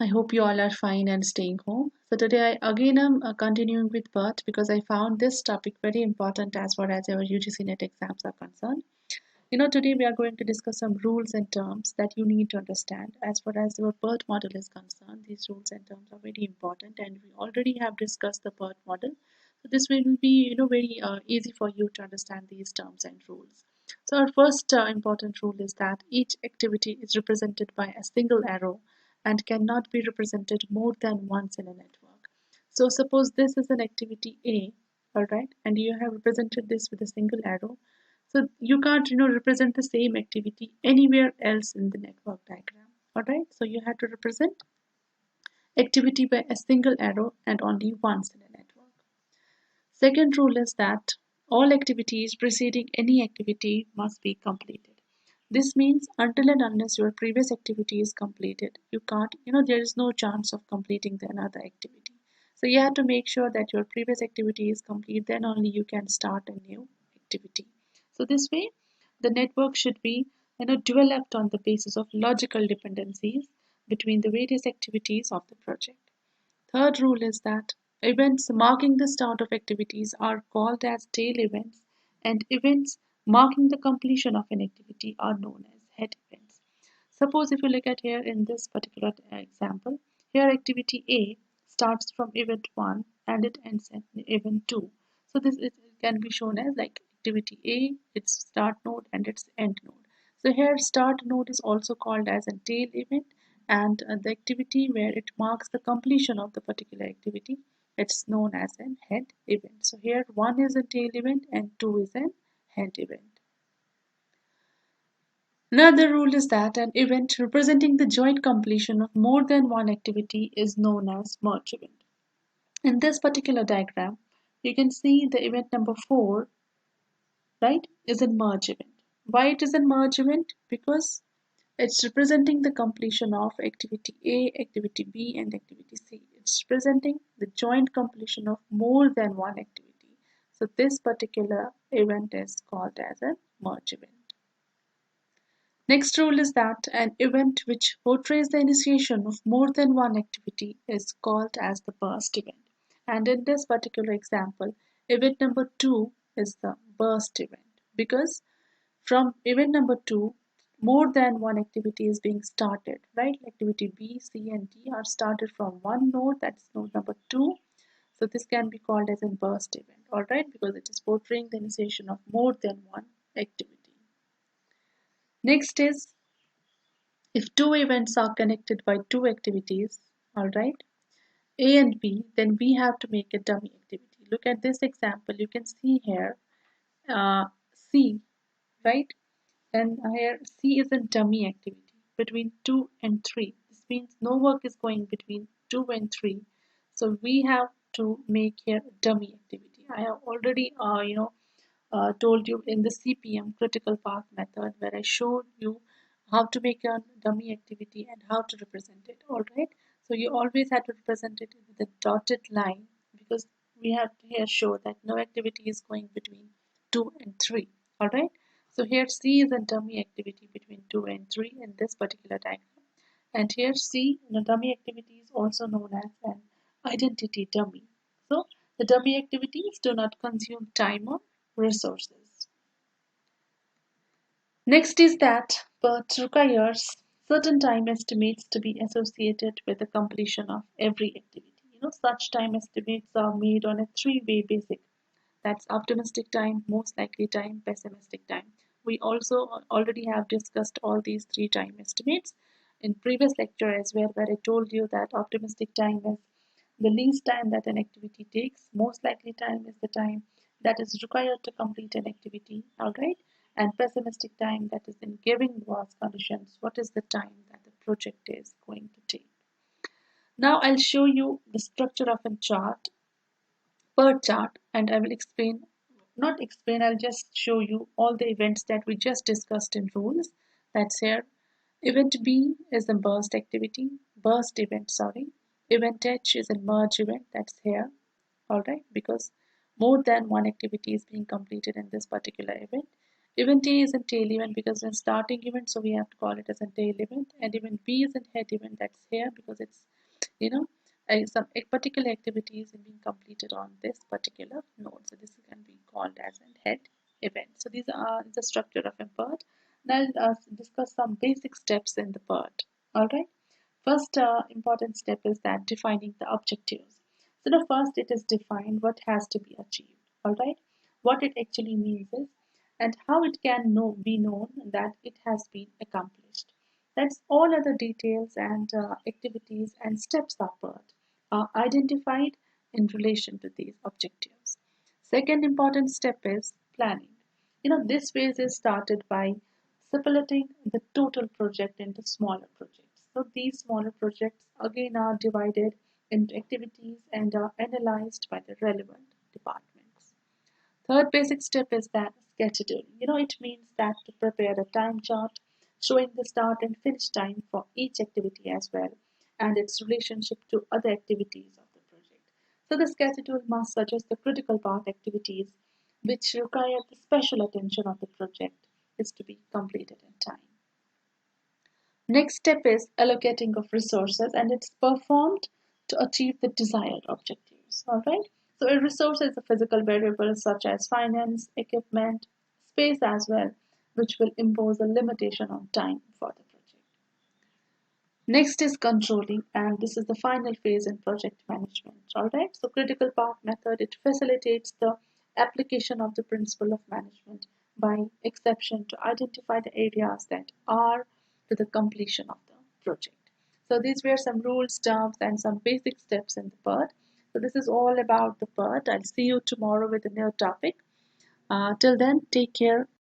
I hope you all are fine and staying home. So today I again am continuing with PERT because I found this topic very important as far as our UGC NET exams are concerned. Today we are going to discuss some rules and terms that you need to understand as far as your PERT model is concerned. These rules and terms are very important, and we already have discussed the PERT model. So this will be, very easy for you to understand these terms and rules. So our first important rule is that each activity is represented by a single arrow and cannot be represented more than once in a network. So suppose this is an activity A, all right, and you have represented this with a single arrow. So you can't, represent the same activity anywhere else in the network diagram, all right? So you have to represent activity by a single arrow and only once in a network. Second rule is that all activities preceding any activity must be completed. This means until and unless your previous activity is completed, you can't, there is no chance of completing the another activity. So you have to make sure that your previous activity is complete, then only you can start a new activity. So this way, the network should be, developed on the basis of logical dependencies between the various activities of the project. Third rule is that events marking the start of activities are called as tail events, and events marking the completion of an activity are known as head events. Suppose if you look at here in this particular example, here activity A starts from event 1 and it ends at event 2. So this can be shown as like activity A, its start node and its end node. So here start node is also called as a tail event, and the activity where it marks the completion of the particular activity, it's known as an head event. So here 1 is a tail event and 2 is an head event. Another rule is that an event representing the joint completion of more than one activity is known as merge event. In this particular diagram, you can see the event number 4, right, is a merge event. Why it is a merge event? Because it's representing the completion of activity A, activity B, and activity C. It's representing the joint completion of more than one activity. So this particular event is called as a merge event. Next rule is that an event which portrays the initiation of more than one activity is called as the burst event. And in this particular example, event number 2 is the burst event because from event number 2, more than one activity is being started, right? Activity B, C, and D are started from one node, that's node number 2. So this can be called as a burst event, all right, because it is portraying the initiation of more than one activity. Next is if two events are connected by two activities, all right, A and B, then we have to make a dummy activity. Look at this example. You can see here C, right? And here C is a dummy activity between 2 and 3. This means no work is going between 2 and 3. So we have to make here a dummy activity. I have already, told you in the CPM critical path method where I showed you how to make a dummy activity and how to represent it, all right? So you always have to represent it with a dotted line because we have to here show that no activity is going between 2 and 3, all right? So here C is a dummy activity between 2 and 3 in this particular diagram. And here C, the dummy activity is also known as an identity dummy. So the dummy activities do not consume time or resources. Next is that PERT requires certain time estimates to be associated with the completion of every activity. Such time estimates are made on a three-way basis. That's optimistic time, most likely time, pessimistic time. We also already have discussed all these three time estimates in previous lecture as well, where I told you that optimistic time is the least time that an activity takes. Most likely time is the time that is required to complete an activity, all right? And pessimistic time, that is in giving was conditions, what is the time that the project is going to take. Now I'll show you the structure of a chart, PERT chart, and I will I'll just show you all the events that we just discussed in rules. That's here. Event B is a burst event, sorry. Event H is a merge event, that's here, all right, because more than one activity is being completed in this particular event. Event A is a tail event because it's a starting event, so we have to call it as a tail event. And event B is a head event, that's here because it's, you know, some particular activities being completed on this particular node. So this can be called as a head event. So these are the structure of a PERT. Now I'll discuss some basic steps in the PERT. All right. First important step is that defining the objectives. So the first it is defined what has to be achieved. All right. What it actually means is and how it can be known that it has been accomplished. That's all other details and activities and steps upward are identified in relation to these objectives. Second important step is planning. This phase is started by splitting the total project into smaller projects. So these smaller projects again are divided into activities and are analyzed by the relevant departments. Third basic step is that scheduling. It means that to prepare a time chart showing the start and finish time for each activity as well and its relationship to other activities of the project. So the schedule must suggest the critical path activities which require the special attention of the project is to be completed in time. Next step is allocating of resources and it's performed to achieve the desired objectives. All right. So a resource is a physical variable such as finance, equipment, space as well, which will impose a limitation on time for the project. Next is controlling, and this is the final phase in project management. All right. So critical path method it facilitates the application of the principle of management by exception to identify the areas that are to the completion of the project. So these were some rules, terms, and some basic steps in the PERT. So this is all about the PERT. I'll see you tomorrow with a new topic. Till then, take care.